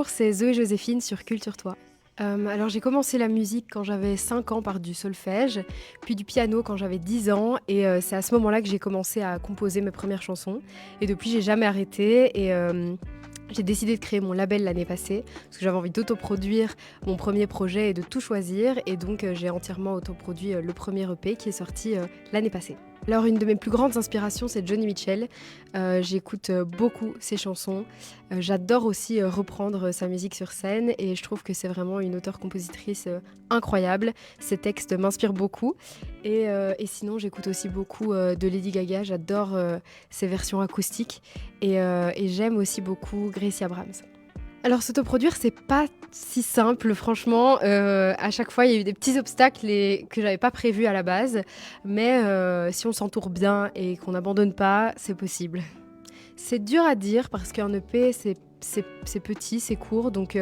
Bonjour, c'est Zoé Joséphine sur Culture Toi. Alors j'ai commencé la musique quand j'avais 5 ans par du solfège, puis du piano quand j'avais 10 ans et c'est à ce moment-là que j'ai commencé à composer mes premières chansons et depuis j'ai jamais arrêté et j'ai décidé de créer mon label l'année passée parce que j'avais envie d'autoproduire mon premier projet et de tout choisir et donc j'ai entièrement autoproduit le premier EP qui est sorti l'année passée. Alors une de mes plus grandes inspirations, c'est Joni Mitchell. J'écoute beaucoup ses chansons. J'adore aussi reprendre sa musique sur scène et je trouve que c'est vraiment une auteure-compositrice incroyable. Ses textes m'inspirent beaucoup. Et sinon, j'écoute aussi beaucoup de Lady Gaga. J'adore ses versions acoustiques et j'aime aussi beaucoup Gracie Abrams. Alors s'autoproduire, c'est pas si simple franchement, à chaque fois il y a eu des petits obstacles que j'avais pas prévus à la base, mais si on s'entoure bien et qu'on n'abandonne pas, c'est possible. C'est dur à dire parce qu'un EP, c'est petit, c'est court, donc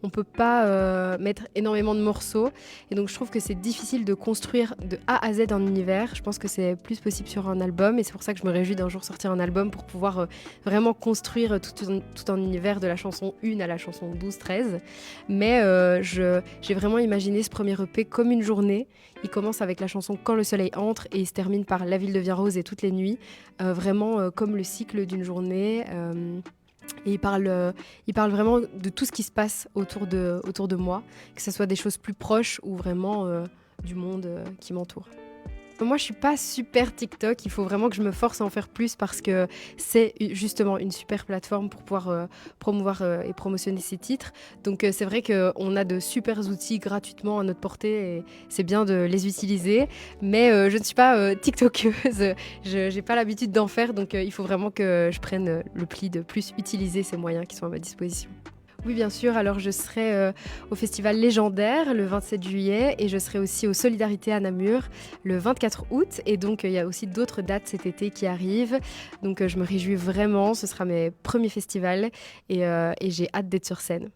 on peut pas mettre énormément de morceaux. Et donc je trouve que c'est difficile de construire de A à Z un univers. Je pense que c'est plus possible sur un album et c'est pour ça que je me réjouis d'un jour sortir un album pour pouvoir vraiment construire tout un univers de la chanson 1 à la chanson 12, 13. Mais j'ai vraiment imaginé ce premier EP comme une journée. Il commence avec la chanson Quand le soleil entre et il se termine par La ville devient rose et toutes les nuits. Vraiment comme le cycle d'une journée. Et il parle vraiment de tout ce qui se passe autour de moi, que ce soit des choses plus proches ou vraiment du monde qui m'entoure. Moi, je suis pas super TikTok, il faut vraiment que je me force à en faire plus parce que c'est justement une super plateforme pour pouvoir promouvoir et promotionner ses titres. Donc c'est vrai qu'on a de super outils gratuitement à notre portée et c'est bien de les utiliser. Mais je ne suis pas TikTokeuse, je n'ai pas l'habitude d'en faire, donc il faut vraiment que je prenne le pli de plus utiliser ces moyens qui sont à ma disposition. Oui, bien sûr. Alors, je serai au Festival Légendaire le 27 juillet et je serai aussi au Solidarité à Namur le 24 août. Et donc, il y a aussi d'autres dates cet été qui arrivent. Donc, je me réjouis vraiment. Ce sera mes premiers festivals et j'ai hâte d'être sur scène.